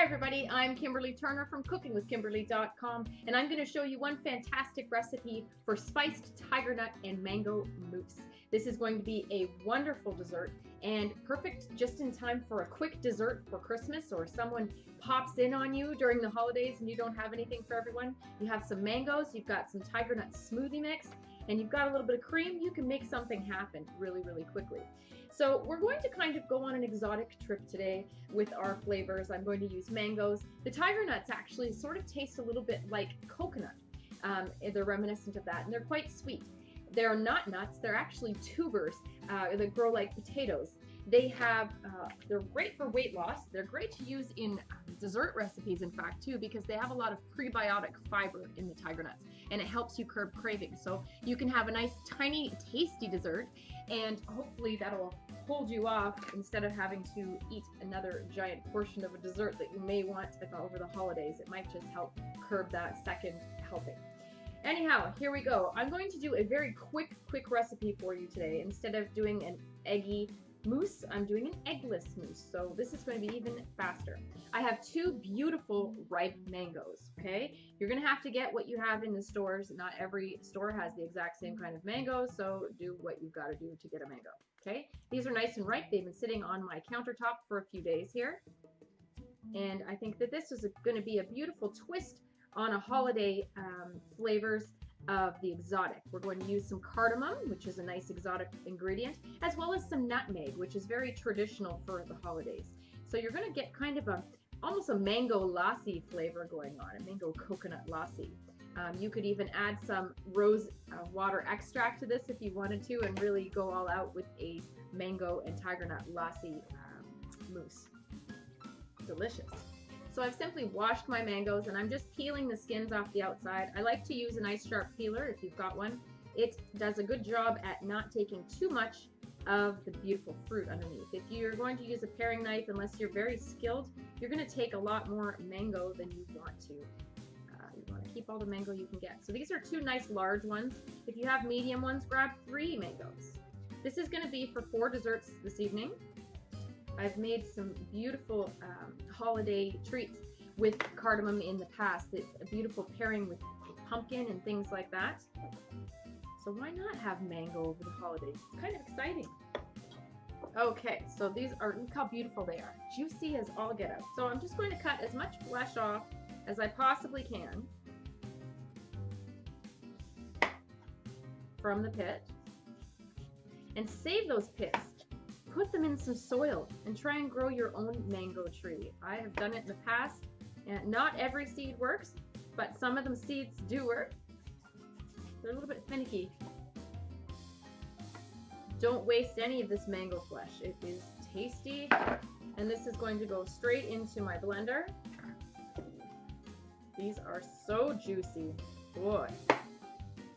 Hi everybody, I'm Kimberly Turner from cookingwithkimberly.com, and I'm going to show you one fantastic recipe for spiced tiger nut and mango mousse. This is going to be a wonderful dessert and perfect just in time for a quick dessert for Christmas, or someone pops in on you during the holidays and you don't have anything for everyone. You have some mangoes, you've got some tiger nut smoothie mix, and you've got a little bit of cream. You can make something happen really quickly. So we're going to kind of go on an exotic trip today with our flavors. I'm going to use mangoes. The tiger nuts actually sort of taste a little bit like coconut. They're reminiscent of that, and they're quite sweet. They're not nuts, they're actually tubers that grow like potatoes. They're great for weight loss. They're great to use in dessert recipes, in fact, too, because they have a lot of prebiotic fiber in the tiger nuts, and it helps you curb cravings. So you can have a nice, tiny, tasty dessert, and hopefully that'll hold you off instead of having to eat another giant portion of a dessert that you may want over the holidays. It might just help curb that second helping. Anyhow, here we go. I'm going to do a very quick recipe for you today. Instead of doing an eggy mousse, I'm doing an eggless mousse, so this is going to be even faster. I have two beautiful ripe mangoes, okay? You're going to have to get what you have in the stores. Not every store has the exact same kind of mango, so do what you've got to do to get a mango, okay? These are nice and ripe. They've been sitting on my countertop for a few days here, and I think that this is going to be a beautiful twist on a holiday flavors of the exotic. We're going to use some cardamom, which is a nice exotic ingredient, as well as some nutmeg, which is very traditional for the holidays. So you're going to get kind of almost a mango lassi flavor going on, a mango coconut lassi. You could even add some rose water extract to this if you wanted to, and really go all out with a mango and tiger nut lassi mousse. Delicious. So I've simply washed my mangoes, and I'm just peeling the skins off the outside. I like to use a nice sharp peeler if you've got one. It does a good job at not taking too much of the beautiful fruit underneath. If you're going to use a paring knife, unless you're very skilled, you're going to take a lot more mango than you want to. You want to keep all the mango you can get. So these are two nice large ones. If you have medium ones, grab 3 mangoes. This is going to be for 4 desserts this evening. I've made some beautiful holiday treats with cardamom in the past. It's a beautiful pairing with pumpkin and things like that. So why not have mango over the holidays? It's kind of exciting. Okay, so these are, look how beautiful they are. Juicy as all get out. So I'm just going to cut as much flesh off as I possibly can from the pit, and save those pits. Put them in some soil and try and grow your own mango tree. I have done it in the past, and not every seed works, but some of them seeds do work. They're a little bit finicky. Don't waste any of this mango flesh. It is tasty, and this is going to go straight into my blender. These are so juicy. Boy,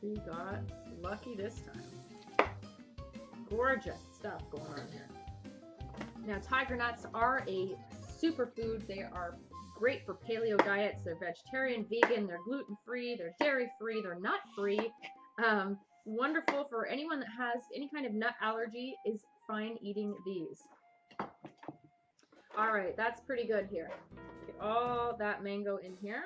we got lucky this time. Gorgeous stuff going on here. Now, tiger nuts are a superfood. They are great for paleo diets. They're vegetarian, vegan, they're gluten-free, they're dairy-free, they're nut-free. Wonderful for anyone that has any kind of nut allergy is fine eating these. All right, that's pretty good here. Get all that mango in here.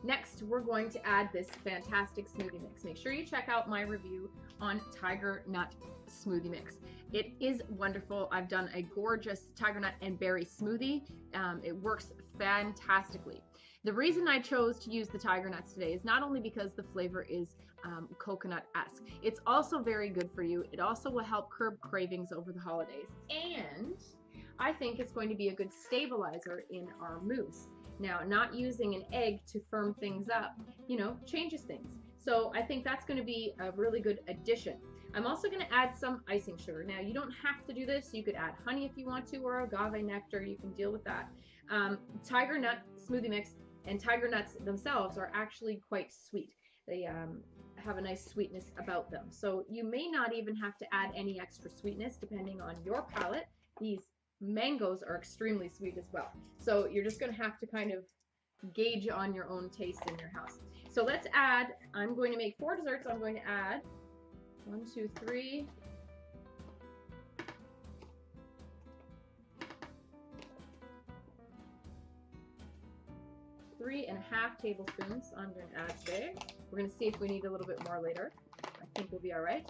Next, we're going to add this fantastic smoothie mix. Make sure you check out my review on tiger nut smoothie mix. It is wonderful. I've done a gorgeous tiger nut and berry smoothie. It works fantastically. The reason I chose to use the tiger nuts today is not only because the flavor is coconut-esque, it's also very good for you. It also will help curb cravings over the holidays, and I think it's going to be a good stabilizer in our mousse. Now, not using an egg to firm things up, changes things. So I think that's going to be a really good addition. I'm also going to add some icing sugar. Now, you don't have to do this. You could add honey if you want to, or agave nectar. You can deal with that. Tiger nut smoothie mix and tiger nuts themselves are actually quite sweet. They have a nice sweetness about them. So you may not even have to add any extra sweetness depending on your palate. These mangoes are extremely sweet as well. So you're just going to have to kind of gauge on your own taste in your house. So let's add, I'm going to make 4 desserts. I'm going to add 1, 2, 3, 3.5 tablespoons I'm going to add today. We're going to see if we need a little bit more later. I think we'll be all right.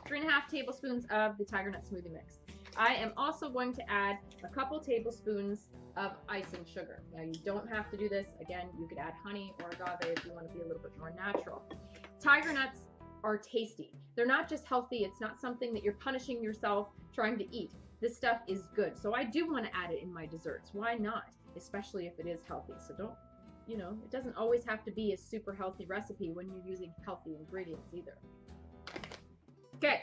3.5 tablespoons of the tiger nut smoothie mix. I am also going to add a couple tablespoons of icing sugar. Now you don't have to do this. Again, you could add honey or agave if you want to be a little bit more natural. Tiger nuts are tasty. They're not just healthy. It's not something that you're punishing yourself trying to eat. This stuff is good. So I do want to add it in my desserts. Why not? Especially if it is healthy. So don't, it doesn't always have to be a super healthy recipe when you're using healthy ingredients either. Okay.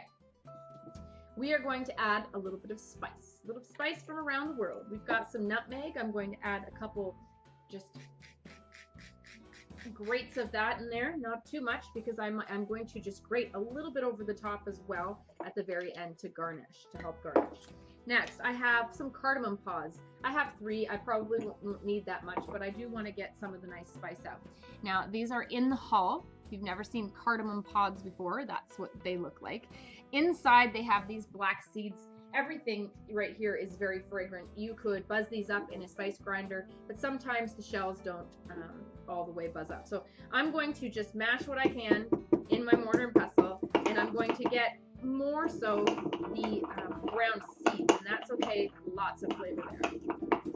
We are going to add a little bit of spice. A little spice from around the world. We've got some nutmeg. I'm going to add a couple just grates of that in there. Not too much because I'm going to just grate a little bit over the top as well at the very end to garnish, to help garnish. Next, I have some cardamom pods. I have 3. I probably won't need that much, but I do want to get some of the nice spice out. Now, these are in the hull. If you've never seen cardamom pods before, that's what they look like. Inside, they have these black seeds. Everything right here is very fragrant. You could buzz these up in a spice grinder, but sometimes the shells don't all the way buzz up. So I'm going to just mash what I can in my mortar and pestle, and I'm going to get more so the brown seeds, and that's okay. Lots of flavor there.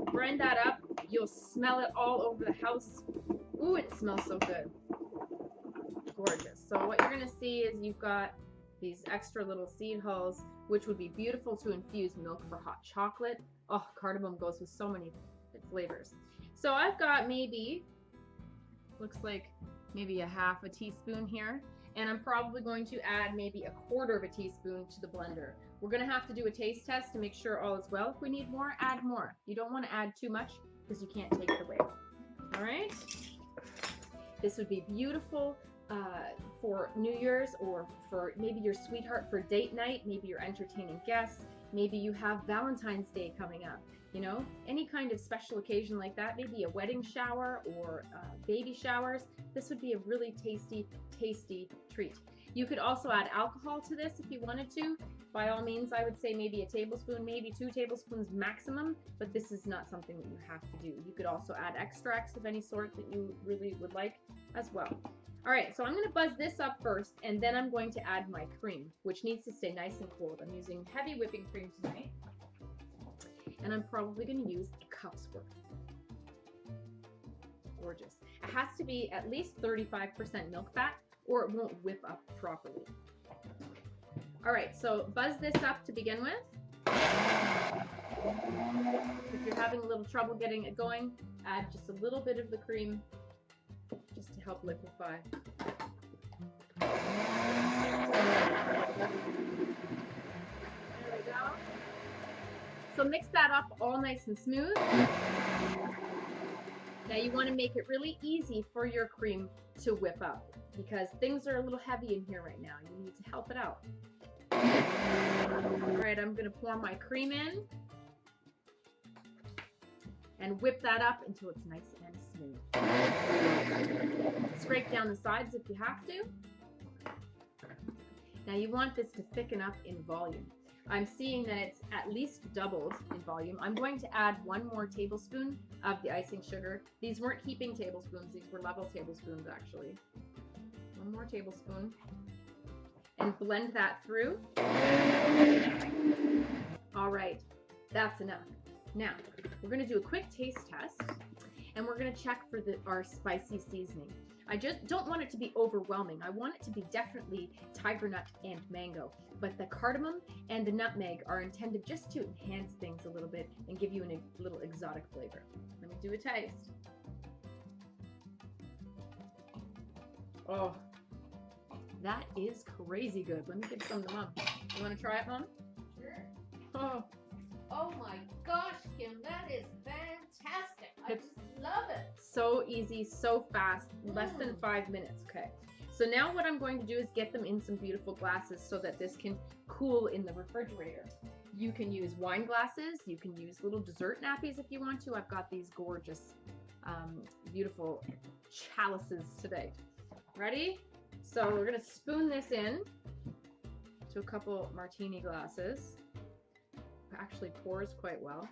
Grind that up. You'll smell it all over the house. Ooh, it smells so good. Gorgeous. So what you're going to see is you've got these extra little seed hulls, which would be beautiful to infuse milk for hot chocolate. Oh, cardamom goes with so many flavors. So I've got maybe, looks like maybe a half a teaspoon here. And I'm probably going to add maybe a 1/4 of a teaspoon to the blender. We're going to have to do a taste test to make sure all is well. If we need more, add more. You don't want to add too much because you can't take it away. All right. This would be beautiful for New Year's, or for maybe your sweetheart for date night. Maybe you're entertaining guests. Maybe you have Valentine's Day coming up. Any kind of special occasion like that, maybe a wedding shower or baby showers. This would be a really tasty, tasty treat. You could also add alcohol to this if you wanted to. By all means, I would say maybe a tablespoon, maybe 2 tablespoons maximum, but this is not something that you have to do. You could also add extracts of any sort that you really would like as well. All right, so I'm going to buzz this up first, and then I'm going to add my cream, which needs to stay nice and cold. I'm using heavy whipping cream tonight, and I'm probably going to use a cup's worth. Gorgeous. It has to be at least 35% milk fat, or it won't whip up properly. All right, so buzz this up to begin with. If you're having a little trouble getting it going, add just a little bit of the cream just to help liquefy. There we go. So mix that up all nice and smooth. Now you want to make it really easy for your cream to whip up because things are a little heavy in here right now. You need to help it out. All right, I'm going to pour my cream in and whip that up until it's nice and smooth. Scrape down the sides if you have to. Now you want this to thicken up in volume. I'm seeing that it's at least doubled in volume. I'm going to add 1 more tablespoon of the icing sugar. These weren't heaping tablespoons, these were level tablespoons actually. 1 more tablespoon. And blend that through. All right, that's enough. Now, we're gonna do a quick taste test, and we're gonna check for our spicy seasoning. I just don't want it to be overwhelming. I want it to be definitely tiger nut and mango, but the cardamom and the nutmeg are intended just to enhance things a little bit and give you a little exotic flavor. Let me do a taste. Oh, that is crazy good. Let me give some to Mom. You want to try it, Mom? Sure. Oh my gosh, Kim, that is fantastic. I just love it. So easy, so fast, less than 5 minutes. Okay. So now what I'm going to do is get them in some beautiful glasses so that this can cool in the refrigerator. You can use wine glasses. You can use little dessert nappies if you want to. I've got these gorgeous, beautiful chalices today. Ready? So we're going to spoon this in to a couple martini glasses. Actually pours quite well.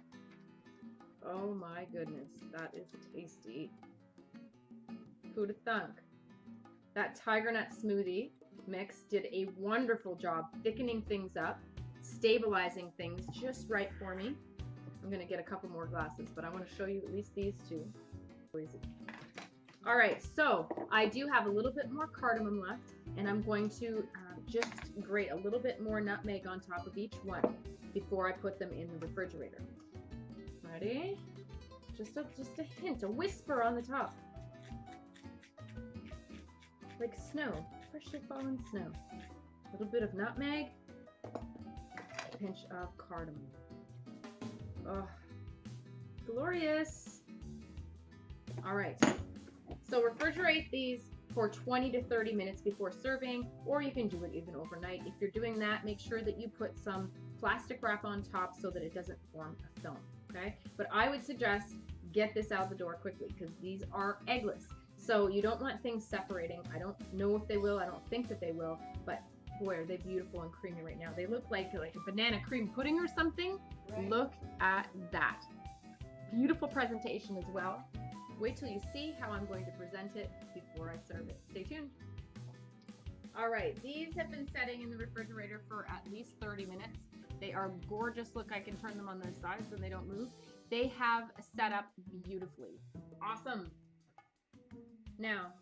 Oh my goodness, that is tasty. Who'd have thunk? That tiger nut smoothie mix did a wonderful job thickening things up, stabilizing things just right for me. I'm gonna get a couple more glasses, but I want to show you at least these two. All right, so I do have a little bit more cardamom left, and I'm going to just grate a little bit more nutmeg on top of each one before I put them in the refrigerator. Ready? Just a hint, a whisper on the top. Like snow, freshly fallen snow. A little bit of nutmeg, a pinch of cardamom. Oh, glorious. All right, so refrigerate these for 20 to 30 minutes before serving, or you can do it even overnight. If you're doing that, make sure that you put some plastic wrap on top so that it doesn't form a film, okay? But I would suggest get this out the door quickly because these are eggless. So you don't want things separating. I don't know if they will. I don't think that they will, but boy, are they beautiful and creamy right now. They look like a banana cream pudding or something. Right. Look at that. Beautiful presentation as well. Wait till you see how I'm going to present it before I serve it. Stay tuned. All right, these have been setting in the refrigerator for at least 30 minutes. They are gorgeous. Look, I can turn them on their sides and they don't move. They have set up beautifully. Awesome. Now,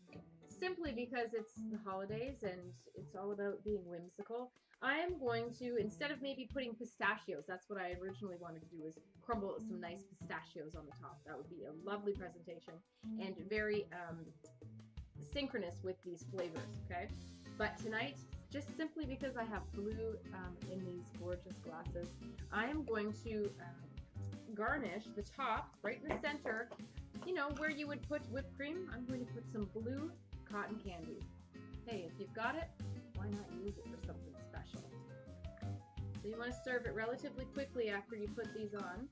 simply because it's the holidays and it's all about being whimsical, I am going to, instead of maybe putting pistachios, that's what I originally wanted to do, is crumble some nice pistachios on the top. That would be a lovely presentation and very synchronous with these flavors, okay? But tonight, just simply because I have blue in these gorgeous glasses, I am going to garnish the top, right in the center, you know, where you would put whipped cream. I'm going to put some blue cotton candy. Hey, if you've got it, why not use it for something special? So you want to serve it relatively quickly after you put these on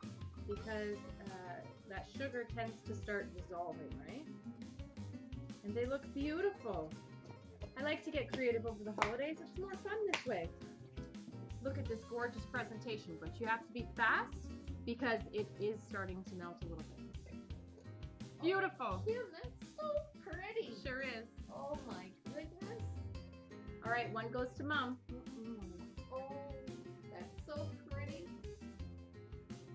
because that sugar tends to start dissolving, right? And they look beautiful. I like to get creative over the holidays. It's more fun this way. Look at this gorgeous presentation, but you have to be fast because it is starting to melt a little bit. Beautiful. Kim, that's so pretty. Sure is. Oh my goodness. All right, one goes to Mom. Oh, that's so pretty.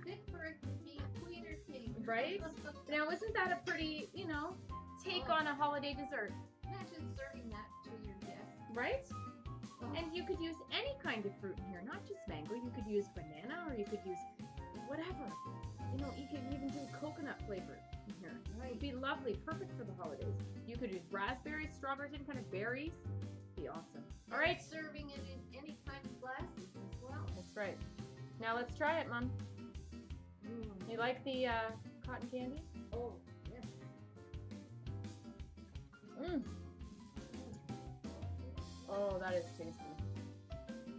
Fit for it to be a tweeter cake. Right? Now, isn't that a pretty, you know, take on a holiday dessert? Imagine serving that to your guests. Right? And you could use any kind of fruit in here, not just mango. You could use banana or you could use whatever. You know, you could even do coconut flavor in here. It would be lovely, perfect for the holidays. You could use raspberries, strawberries, any kind of berries. Be awesome. All right. Serving it in any kind of glasses as well. That's right. Now let's try it, Mom. You like the cotton candy? Oh, yes. Oh, that is tasty.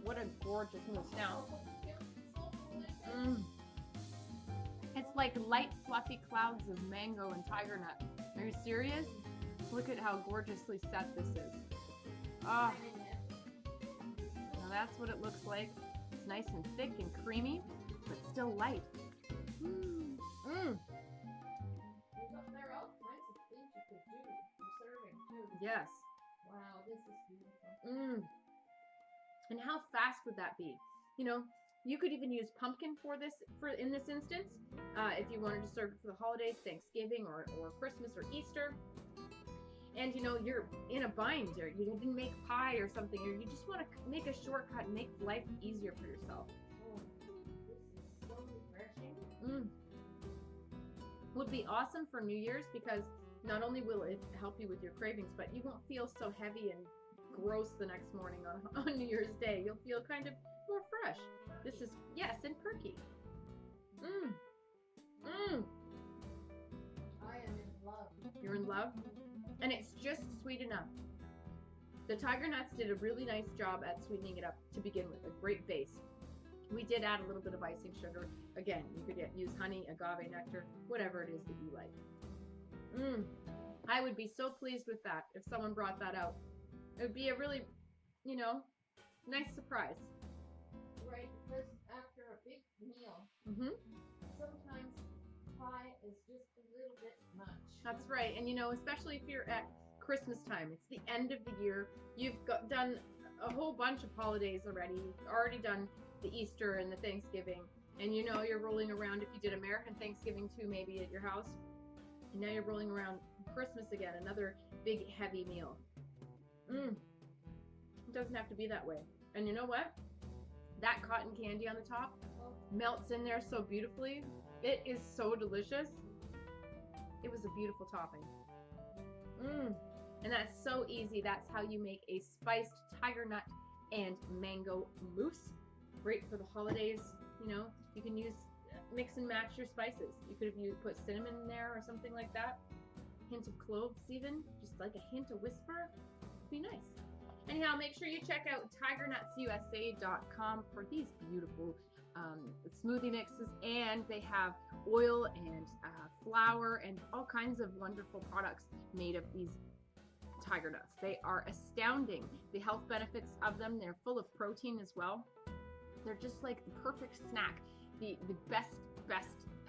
What a gorgeous mousse. Now, it's like light, fluffy clouds of mango and tiger nut. Are you serious? Look at how gorgeously set this is. Oh, now that's what it looks like. It's nice and thick and creamy, but still light. There are all kinds of things you could do for serving too. Yes. Wow, this is beautiful. And how fast would that be? You know, you could even use pumpkin for this, in this instance, if you wanted to serve it for the holidays, Thanksgiving or Christmas or Easter. And you know, you're in a bind, or you didn't make pie or something, or you just want to make a shortcut and make life easier for yourself. Oh, this is so refreshing. Would be awesome for New Year's because not only will it help you with your cravings, but you won't feel so heavy and gross the next morning on New Year's Day. You'll feel kind of more fresh. This is, yes, and perky. I am in love. You're in love? And it's just sweet enough. The tiger nuts did a really nice job at sweetening it up to begin with, a great base. We did add a little bit of icing sugar. Again, you could use honey, agave nectar, whatever it is that you like. I would be so pleased with that if someone brought that out. It would be a really, you know, nice surprise. Right, because after a big meal, sometimes pie is just a little bit much. That's right. And you know, especially if you're at Christmas time, it's the end of the year. You've done a whole bunch of holidays already. You've already done the Easter and the Thanksgiving. And you know, you're rolling around, if you did American Thanksgiving too, maybe at your house. And now you're rolling around Christmas again, another big heavy meal. It doesn't have to be that way. And you know what? That cotton candy on the top melts in there so beautifully. It is so delicious. It was a beautiful topping. And that's so easy. That's how you make a spiced tiger nut and mango mousse. Great for the holidays. You know, you can use, mix and match your spices. You could have put cinnamon in there or something like that. Hint of cloves even, just like a hint of whisper. Be nice. Anyhow, make sure you check out tigernutsusa.com for these beautiful smoothie mixes, and they have oil and flour and all kinds of wonderful products made of these tiger nuts. They are astounding. The health benefits of them, they're full of protein as well. They're just like the perfect snack, the best,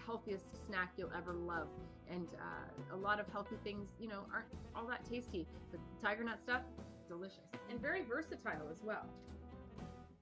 healthiest snack you'll ever love. And a lot of healthy things, you know, aren't all that tasty, but the tiger nut stuff, delicious and very versatile as well.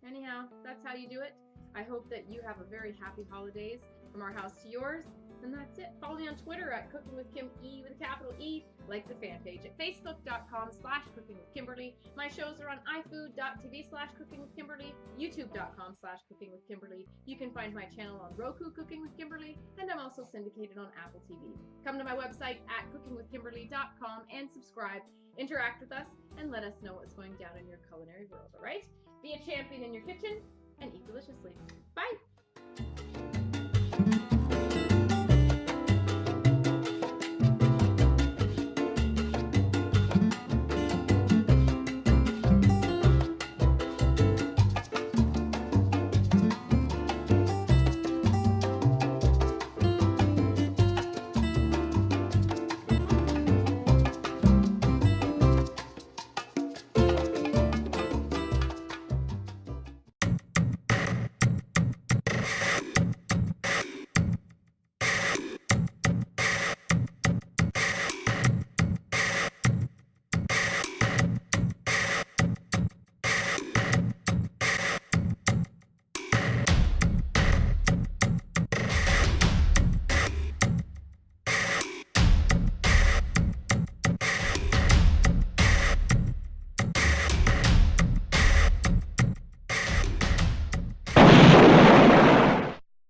Anyhow, that's how you do it. I hope that you have a very happy holidays from our house to yours. And that's it. Follow me on Twitter at Cooking with Kim E with a capital E. Like the fan page at facebook.com/cookingwithkimberly. My shows are on ifood.tv/cookingwithkimberly, youtube.com/cookingwithkimberly. You can find my channel on Roku, Cooking with Kimberly, and I'm also syndicated on Apple TV. Come to my website at cookingwithkimberly.com and subscribe. Interact with us and let us know what's going down in your culinary world, all right? Be a champion in your kitchen and eat deliciously. Bye!